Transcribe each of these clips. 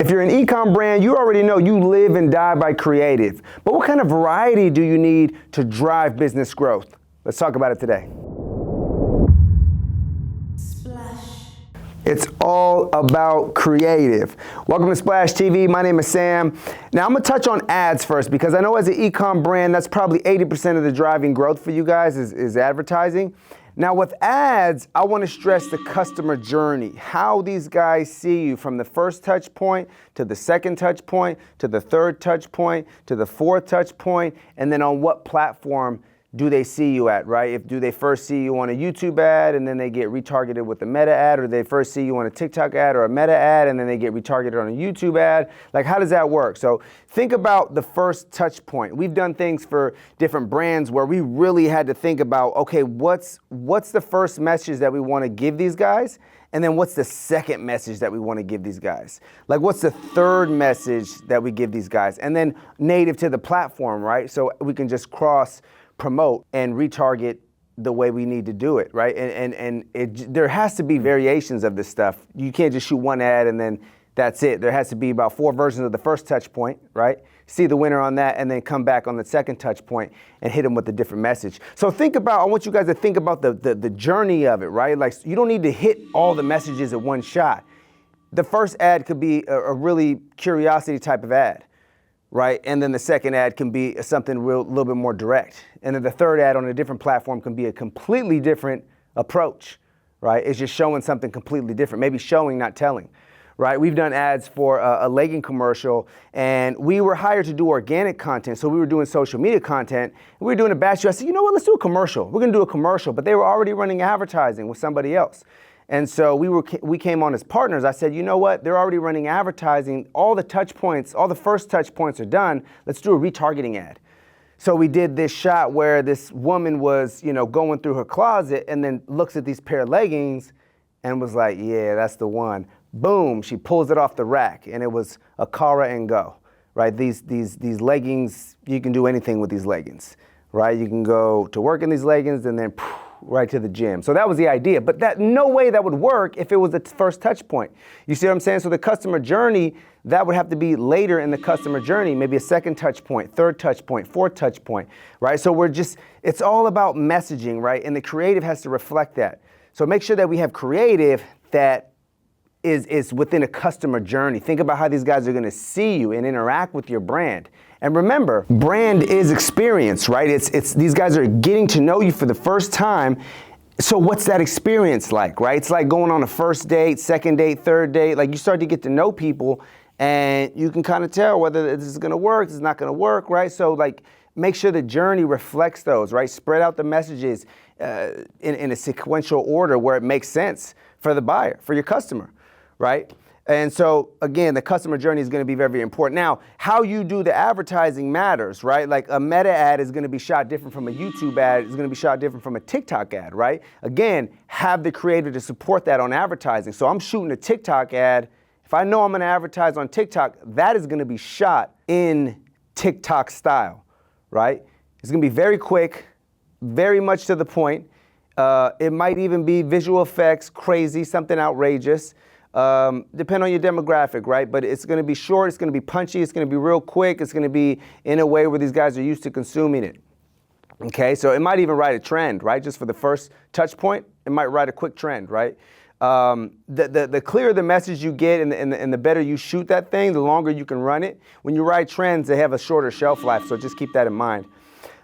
If you're an e-com brand, you already know you live and die by creative. But what kind of variety do you need to drive business growth? Let's talk about it today. It's all about creative. Welcome to Splash TV. My name is Sam. Now I'm gonna touch on ads first because I know as an e-com brand, that's probably 80% of the driving growth for you guys is advertising. Now with ads, I wanna stress the customer journey, how these guys see you from the first touch point to the second touch point, to the third touch point, to the fourth touch point, and then on what platform do they see you at, right? Do they first see you on a YouTube ad and then they get retargeted with a meta ad, or they first see you on a TikTok ad or a meta ad and then they get retargeted on a YouTube ad? Like, how does that work? So think about the first touch point. We've done things for different brands where we really had to think about, okay, what's the first message that we want to give these guys? And then what's the second message that we want to give these guys? Like, what's the third message that we give these guys? And then native to the platform, right? So we can just cross promote and retarget the way we need to do it, right? And there has to be variations of this stuff. You can't just shoot one ad and then that's it. There has to be about 4 versions of the first touch point, right? See the winner on that and then come back on the second touch point and hit them with a different message. So I want you guys to think about the journey of it, right? Like, you don't need to hit all the messages at one shot. The first ad could be a really curiosity type of ad, right? And then the second ad can be something a little bit more direct. And then the third ad on a different platform can be a completely different approach, right? It's just showing something completely different, maybe showing, not telling, right? We've done ads for a legging commercial, and we were hired to do organic content. So we were doing social media content, and we were doing a batch. I said, you know what, let's do a commercial. We're gonna do a commercial, but they were already running advertising with somebody else. And so we came on as partners. I said, you know what? They're already running advertising. All the touch points, all the first touch points are done. Let's do a retargeting ad. So we did this shot where this woman was, going through her closet and then looks at these pair of leggings and was like, yeah, that's the one. Boom, she pulls it off the rack, and it was a Cara and Go, right? These leggings, you can do anything with these leggings, right? You can go to work in these leggings and then right to the gym. So that was the idea, but no way that would work if it was the first touch point. You see what I'm saying? So the customer journey, that would have to be later in the customer journey, maybe a second touch point, third touch point, fourth touch point, right? So it's all about messaging, right? And the creative has to reflect that. So make sure that we have creative that is within a customer journey. Think about how these guys are gonna see you and interact with your brand. And remember, brand is experience, right? It's these guys are getting to know you for the first time. So what's that experience like, right? It's like going on a first date, second date, third date. Like, you start to get to know people and you can kind of tell whether this is gonna work, this is not gonna work, right? So make sure the journey reflects those, right? Spread out the messages in a sequential order where it makes sense for the buyer, for your customer, right? And so, again, the customer journey is going to be very, very important. Now, how you do the advertising matters, right? Like, a meta ad is going to be shot different from a YouTube ad. It's going to be shot different from a TikTok ad, right? Again, have the creator to support that on advertising. So I'm shooting a TikTok ad. If I know I'm going to advertise on TikTok, that is going to be shot in TikTok style, right? It's going to be very quick, very much to the point. It might even be visual effects, crazy, something outrageous. Depend on your demographic, right? But it's going to be short, it's going to be punchy, it's going to be real quick, it's going to be in a way where these guys are used to consuming it. Okay, so it might even ride a trend, right? Just for the first touch point, it might ride a quick trend, right? The clearer the message you get and the better you shoot that thing, the longer you can run it. When you ride trends, they have a shorter shelf life, so just keep that in mind.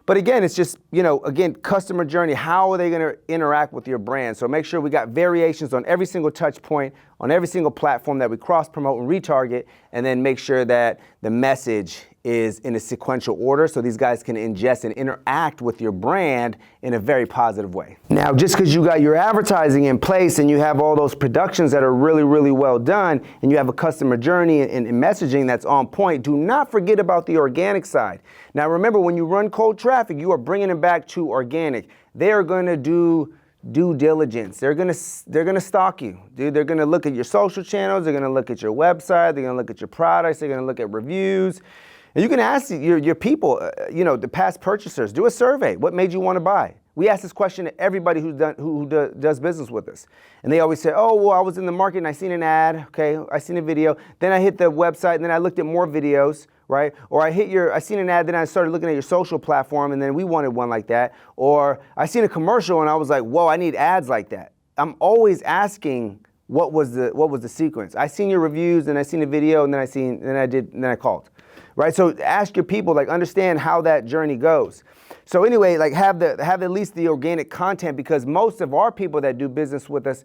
But again, it's just, again, customer journey. How are they going to interact with your brand? So make sure we got variations on every single touch point, on every single platform that we cross promote and retarget, and then make sure that the message is in a sequential order so these guys can ingest and interact with your brand in a very positive way. Now, just because you got your advertising in place and you have all those productions that are really, really well done, and you have a customer journey and messaging that's on point, do not forget about the organic side. Now, remember, when you run cold traffic, you are bringing them back to organic. They are going to do due diligence. They're gonna stalk you, dude. They're gonna look at your social channels. They're gonna look at your website. They're gonna look at your products. They're gonna look at reviews. And you can ask your people, the past purchasers, do a survey. What made you want to buy? We ask this question to everybody does business with us. And they always say, oh, well, I was in the market and I seen an ad, okay, I seen a video, then I hit the website and then I looked at more videos, right? Or I seen an ad, then I started looking at your social platform and then we wanted one like that. Or I seen a commercial and I was like, whoa, I need ads like that. I'm always asking, what was the sequence? I seen your reviews and I seen a video and then I called, right? So ask your people, like understand how that journey goes. So anyway, like have at least the organic content, because most of our people that do business with us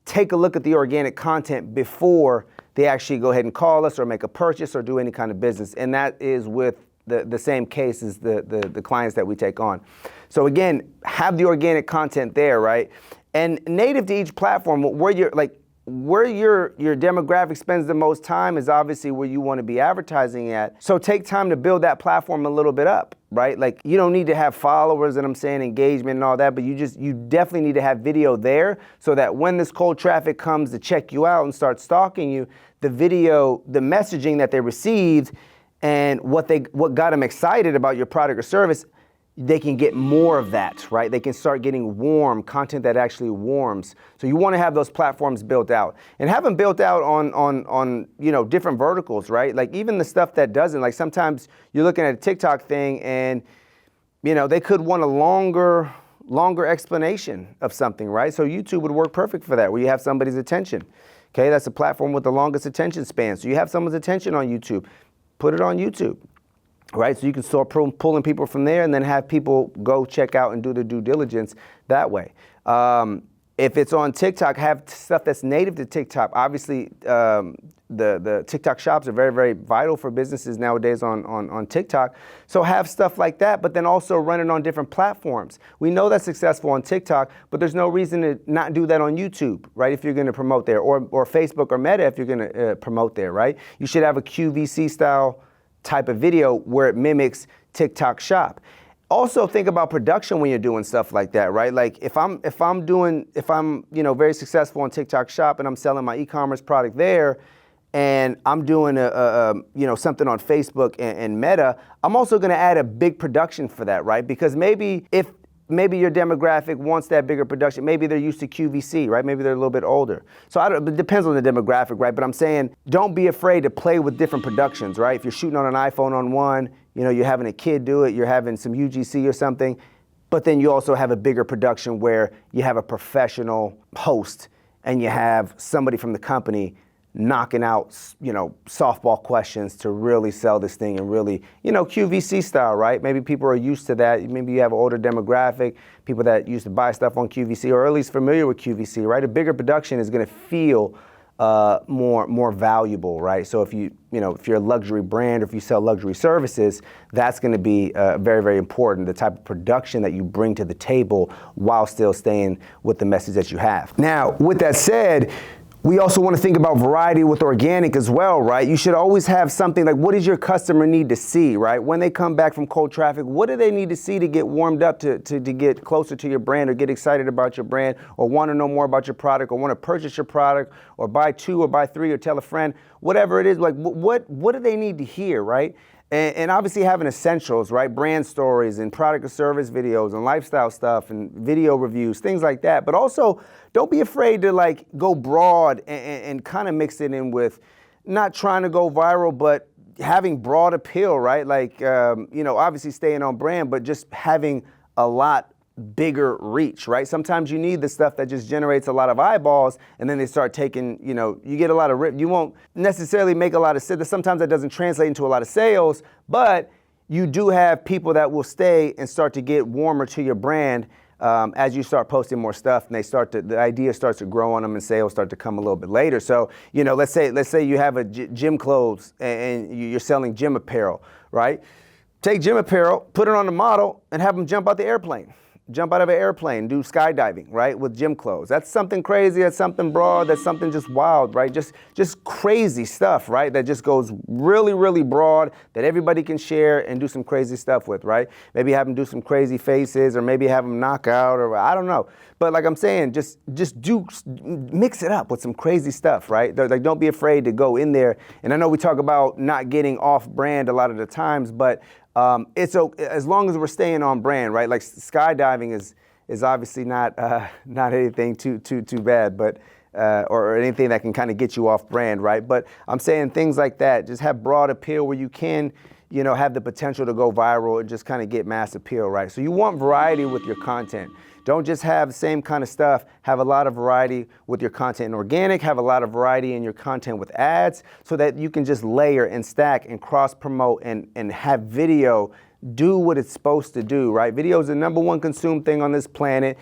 take a look at the organic content before they actually go ahead and call us or make a purchase or do any kind of business. And that is with the same case as the clients that we take on. So again, have the organic content there, right? And native to each platform, where your demographic spends the most time is obviously where you want to be advertising at. So take time to build that platform a little bit up, right? Like you don't need to have followers and I'm saying engagement and all that, but you definitely need to have video there so that when this cold traffic comes to check you out and start stalking you, the video, the messaging that they received and what got them excited about your product or service, they can get more of that, right? They can start getting warm content that actually warms. So you want to have those platforms built out and have them built out on different verticals, right? Like even the stuff that doesn't, like sometimes you're looking at a TikTok thing and they could want a longer explanation of something, right? So YouTube would work perfect for that, where you have somebody's attention. Okay, that's a platform with the longest attention span. So you have someone's attention on YouTube, put it on YouTube. Right, so you can start pulling people from there and then have people go check out and do their due diligence that way. If it's on TikTok, have stuff that's native to TikTok. Obviously, the TikTok shops are very, very vital for businesses nowadays on TikTok. So have stuff like that, but then also run it on different platforms. We know that's successful on TikTok, but there's no reason to not do that on YouTube, right, if you're going to promote there, or Facebook or Meta if you're going to promote there, right? You should have a QVC style type of video where it mimics TikTok shop. Also think about production when you're doing stuff like that, right? Like if I'm very successful on TikTok shop and I'm selling my e-commerce product there and I'm doing something on Facebook and Meta, I'm also going to add a big production for that, right? Because maybe your demographic wants that bigger production. Maybe they're used to QVC, right? Maybe they're a little bit older. So it depends on the demographic, right? But I'm saying don't be afraid to play with different productions, right? If you're shooting on an iPhone on one, you're having a kid do it, you're having some UGC or something, but then you also have a bigger production where you have a professional host and you have somebody from the company knocking out, softball questions to really sell this thing and really, QVC style, right? Maybe people are used to that. Maybe you have an older demographic, people that used to buy stuff on QVC or at least familiar with QVC, right? A bigger production is going to feel more valuable, right? So if you're a luxury brand or if you sell luxury services, that's going to be very, very important, the type of production that you bring to the table while still staying with the message that you have. Now, with that said, we also want to think about variety with organic as well, right? You should always have something like, what does your customer need to see, right? When they come back from cold traffic, what do they need to see to get warmed up to get closer to your brand or get excited about your brand or want to know more about your product or want to purchase your product or buy two or buy three or tell a friend, whatever it is, like what do they need to hear, right? And obviously having essentials, right? Brand stories and product or service videos and lifestyle stuff and video reviews, things like that. But also don't be afraid to go broad and kind of mix it in with not trying to go viral, but having broad appeal, right? Obviously staying on brand, but just having a lot bigger reach, right? Sometimes you need the stuff that just generates a lot of eyeballs and then they start taking, you get a lot of you won't necessarily make a lot of sales. Sometimes that doesn't translate into a lot of sales, but you do have people that will stay and start to get warmer to your brand as you start posting more stuff and the idea starts to grow on them and sales start to come a little bit later. So, let's say you have a gym clothes and you're selling gym apparel, right? Take gym apparel, put it on the model and have them jump out the airplane. Jump out of an airplane, do skydiving, right, with gym clothes. That's something crazy, that's something broad, that's something just wild, right? Just crazy stuff, right, that just goes really, really broad that everybody can share and do some crazy stuff with, right? Maybe have them do some crazy faces or maybe have them knock out or I don't know. But like I'm saying, just mix it up with some crazy stuff, right? Like don't be afraid to go in there. And I know we talk about not getting off brand a lot of the times, but As long as we're staying on brand, right? Like skydiving is obviously not not anything too bad, but or anything that can kind of get you off brand, right? But I'm saying things like that just have broad appeal where you can, have the potential to go viral and just kind of get mass appeal, right? So you want variety with your content. Don't just have the same kind of stuff. Have a lot of variety with your content in organic, have a lot of variety in your content with ads so that you can just layer and stack and cross promote and have video do what it's supposed to do, right? Video is the #1 consumed thing on this planet.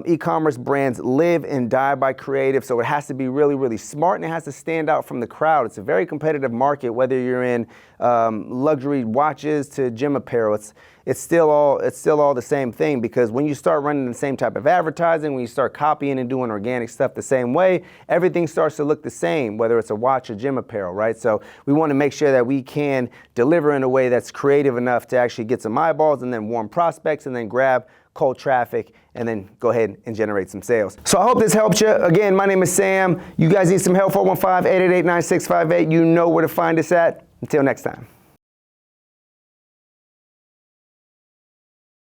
E-commerce brands live and die by creative, so it has to be really, really smart and it has to stand out from the crowd. It's a very competitive market, whether you're in luxury watches to gym apparel. It's still all the same thing, because when you start running the same type of advertising, when you start copying and doing organic stuff the same way, everything starts to look the same, whether it's a watch or gym apparel, right? So we want to make sure that we can deliver in a way that's creative enough to actually get some eyeballs and then warm prospects and then grab cold traffic and then go ahead and generate some sales. So I hope this helped you. Again, my name is Sam. You guys need some help, 415-888-9658. You know where to find us at. Until next time.